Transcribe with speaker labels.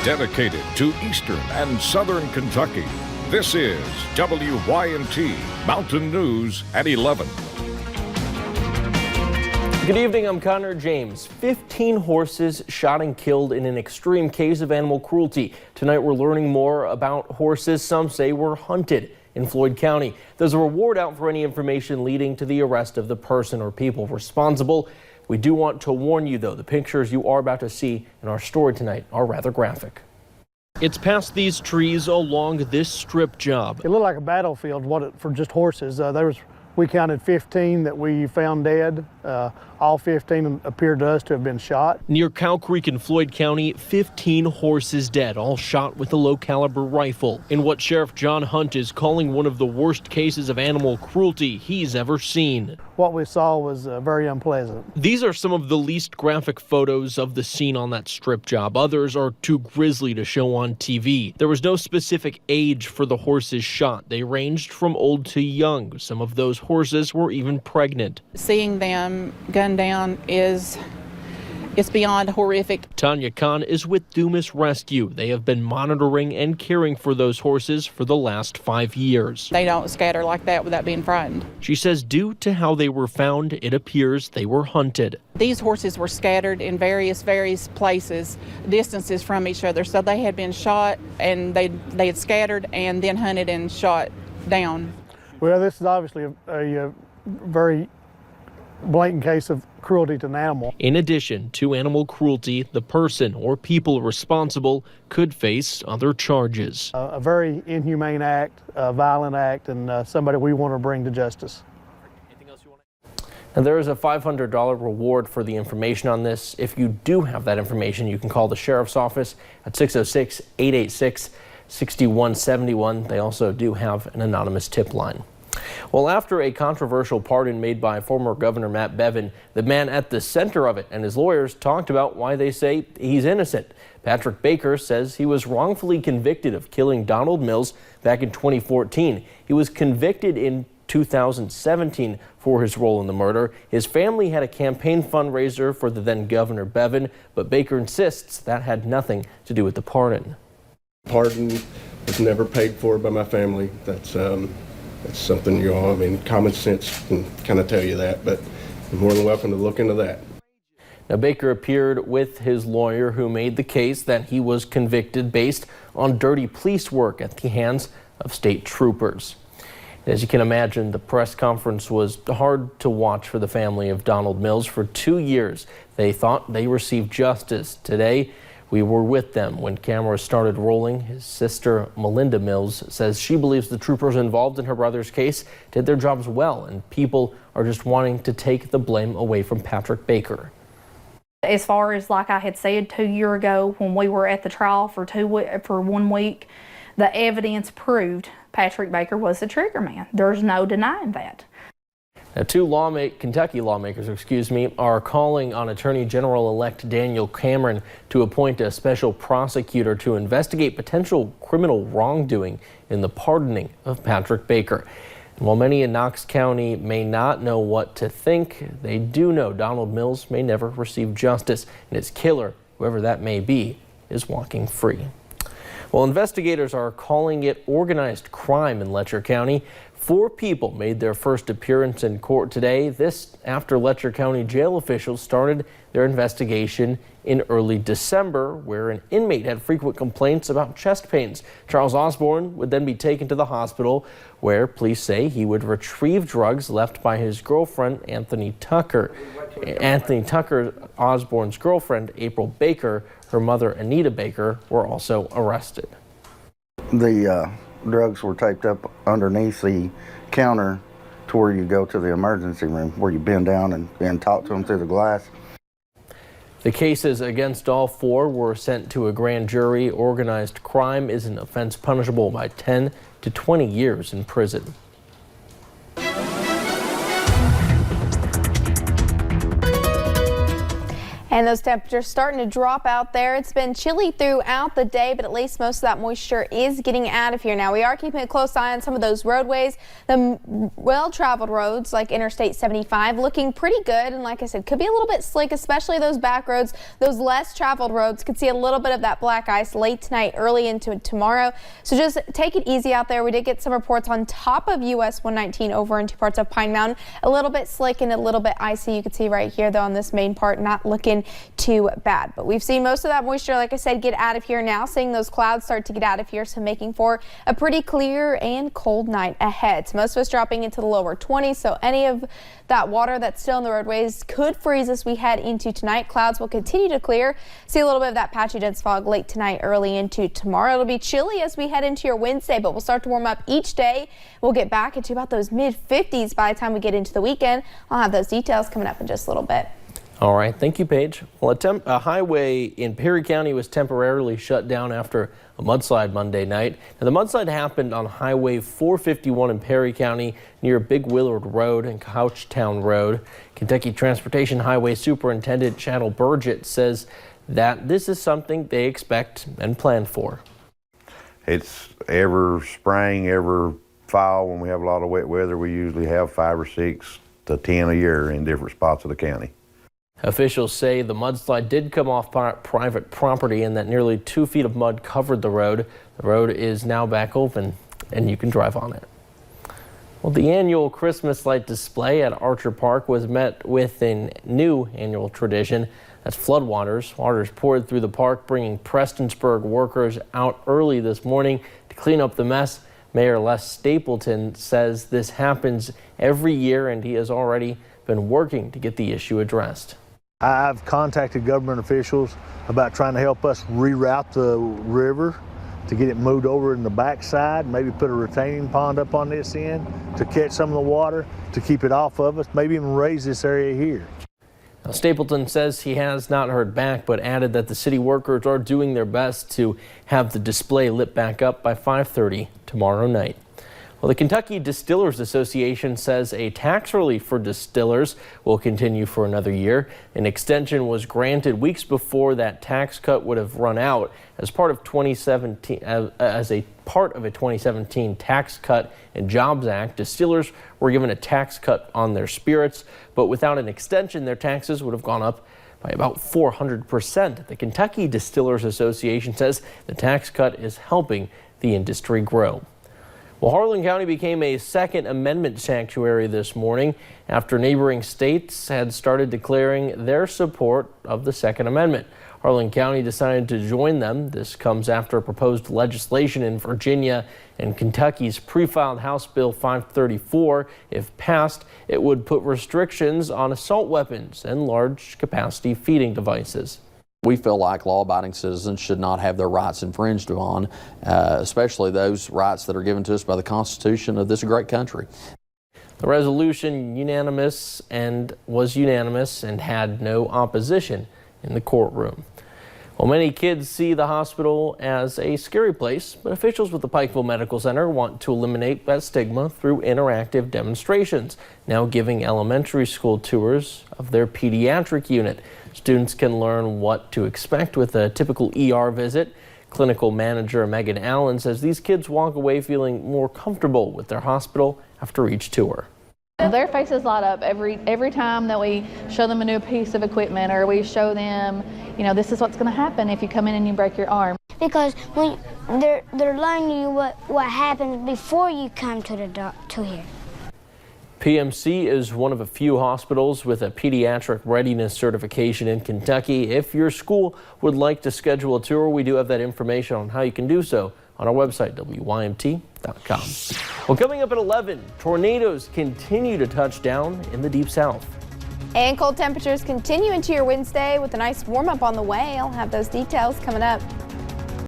Speaker 1: Dedicated to Eastern and Southern Kentucky, this is WYNT Mountain News at 11.
Speaker 2: Good evening, I'm Connor James. 15 horses shot and killed in an extreme case of animal cruelty. Tonight we're learning more about horses some say were hunted in Floyd County. There's a reward out for any information leading to the arrest of the person or people responsible. We do want to warn you, though, the pictures you are about to see in our story tonight are rather graphic. It's past these trees along this strip job.
Speaker 3: It looked like a battlefield for just horses. We counted 15 that we found dead. All 15 appeared to us to have been shot.
Speaker 2: Near Cow Creek in Floyd County, 15 horses dead, all shot with a low-caliber rifle, in what Sheriff John Hunt is calling one of the worst cases of animal cruelty he's ever seen.
Speaker 3: What we saw was very unpleasant.
Speaker 2: These are some of the least graphic photos of the scene on that strip job. Others are too grisly to show on TV. There was no specific age for the horses shot. They ranged from old to young. Some of those horses were even pregnant.
Speaker 4: Seeing them gunned down it's beyond horrific.
Speaker 2: Tanya Khan is with Dumas Rescue. They have been monitoring and caring for those horses for the last 5 years.
Speaker 4: They don't scatter like that without being frightened.
Speaker 2: She says due to how they were found, it appears they were hunted.
Speaker 4: These horses were scattered in various places, distances from each other. So they had been shot and they had scattered and then hunted and shot down.
Speaker 3: Well, this is obviously a very blatant case of cruelty to an animal.
Speaker 2: In addition to animal cruelty, the person or people responsible could face other charges.
Speaker 3: A very inhumane act, a violent act, and somebody we want to bring to justice.
Speaker 2: Anything else you want to... And there is a $500 reward for the information on this. If you do have that information, you can call the Sheriff's Office at 606-886-6171. They also do have an anonymous tip line. Well, after a controversial pardon made by former Governor Matt Bevin, the man at the center of it and his lawyers talked about why they say he's innocent. Patrick Baker says he was wrongfully convicted of killing Donald Mills back in 2014. He was convicted in 2017 for his role in the murder. His family had a campaign fundraiser for the then Governor Bevin, but Baker insists that had nothing to do with the pardon.
Speaker 5: Pardon was never paid for by my family. That's something, common sense can kind of tell you that, but you're more than welcome to look into that.
Speaker 2: Now, Baker appeared with his lawyer who made the case that he was convicted based on dirty police work at the hands of state troopers. As you can imagine, the press conference was hard to watch for the family of Donald Mills. For 2 years, they thought they received justice. Today, we were with them when cameras started rolling. His sister, Melinda Mills, says she believes the troopers involved in her brother's case did their jobs well, and people are just wanting to take the blame away from Patrick Baker.
Speaker 6: As far as, like I had said 2 years ago when we were at the trial for 1 week, the evidence proved Patrick Baker was the trigger man. There's no denying that.
Speaker 2: Now, two Kentucky lawmakers, are calling on Attorney General-elect Daniel Cameron to appoint a special prosecutor to investigate potential criminal wrongdoing in the pardoning of Patrick Baker. And while many in Knox County may not know what to think, they do know Donald Mills may never receive justice, and his killer, whoever that may be, is walking free. Well, investigators are calling it organized crime in Letcher County. 4 people made their first appearance in court today. This after Letcher County jail officials started their investigation in early December, where an inmate had frequent complaints about chest pains. Charles Osborne would then be taken to the hospital, where police say he would retrieve drugs left by his girlfriend, Anthony Tucker. Osborne's girlfriend, April Baker, her mother, Anita Baker, were also arrested.
Speaker 7: The drugs were taped up underneath the counter to where you go to the emergency room, where you bend down and talk to them through the glass.
Speaker 2: The cases against all 4 were sent to a grand jury. Organized crime is an offense punishable by 10 to 20 years in prison.
Speaker 8: And those temperatures starting to drop out there. It's been chilly throughout the day, but at least most of that moisture is getting out of here. Now, we are keeping a close eye on some of those roadways. The well-traveled roads like Interstate 75 looking pretty good. And like I said, could be a little bit slick, especially those back roads. Those less traveled roads could see a little bit of that black ice late tonight, early into tomorrow. So just take it easy out there. We did get some reports on top of US 119 over into parts of Pine Mountain. A little bit slick and a little bit icy. You can see right here, though, on this main part, not looking too bad. But we've seen most of that moisture, like I said, get out of here now. Seeing those clouds start to get out of here, so making for a pretty clear and cold night ahead. So most of us dropping into the lower 20s, so any of that water that's still in the roadways could freeze as we head into tonight. Clouds will continue to clear. See a little bit of that patchy dense fog late tonight, early into tomorrow. It'll be chilly as we head into your Wednesday, but we'll start to warm up each day. We'll get back into about those mid-50s by the time we get into the weekend. I'll have those details coming up in just a little bit.
Speaker 2: All right, thank you, Paige. Well, a highway in Perry County was temporarily shut down after a mudslide Monday night. Now, the mudslide happened on Highway 451 in Perry County near Big Willard Road and Couchtown Road. Kentucky Transportation Highway Superintendent Chattel Burgett says that this is something they expect and plan for.
Speaker 9: It's every spring, every fall when we have a lot of wet weather, we usually have 5 or 6 to 10 a year in different spots of the county.
Speaker 2: Officials say the mudslide did come off private property and that nearly 2 feet of mud covered the road. The road is now back open and you can drive on it. Well, the annual Christmas light display at Archer Park was met with a new annual tradition. That's floodwaters. Waters poured through the park, bringing Prestonsburg workers out early this morning to clean up the mess. Mayor Les Stapleton says this happens every year and he has already been working to get the issue addressed.
Speaker 10: I've contacted government officials about trying to help us reroute the river to get it moved over in the backside, maybe put a retaining pond up on this end to catch some of the water, to keep it off of us, maybe even raise this area here.
Speaker 2: Now, Stapleton says he has not heard back, but added that the city workers are doing their best to have the display lit back up by 5:30 tomorrow night. Well, the Kentucky Distillers Association says a tax relief for distillers will continue for another year. An extension was granted weeks before that tax cut would have run out as part of a 2017 Tax Cut and Jobs Act. Distillers were given a tax cut on their spirits, but without an extension, their taxes would have gone up by about 400%. The Kentucky Distillers Association says the tax cut is helping the industry grow. Well, Harlan County became a Second Amendment sanctuary this morning after neighboring states had started declaring their support of the Second Amendment. Harlan County decided to join them. This comes after proposed legislation in Virginia and Kentucky's pre-filed House Bill 534. If passed, it would put restrictions on assault weapons and large capacity feeding devices.
Speaker 11: We feel like law-abiding citizens should not have their rights infringed on, especially those rights that are given to us by the Constitution of this great country.
Speaker 2: The resolution was unanimous and had no opposition in the courtroom. Well, many kids see the hospital as a scary place, but officials with the Pikeville Medical Center want to eliminate that stigma through interactive demonstrations, now giving elementary school tours of their pediatric unit. Students can learn what to expect with a typical ER visit. Clinical manager Megan Allen says these kids walk away feeling more comfortable with their hospital after each tour.
Speaker 12: Their faces light up every time that we show them a new piece of equipment, or we show them, you know, this is what's going to happen if you come in and you break your arm.
Speaker 13: Because when they're learning you what happens before you come to here.
Speaker 2: PMC is one of a few hospitals with a pediatric readiness certification in Kentucky. If your school would like to schedule a tour, we do have that information on how you can do so on our website, WYMT.com. Well, coming up at 11, tornadoes continue to touch down in the Deep South.
Speaker 8: And cold temperatures continue into your Wednesday with a nice warm up on the way. I'll have those details coming up.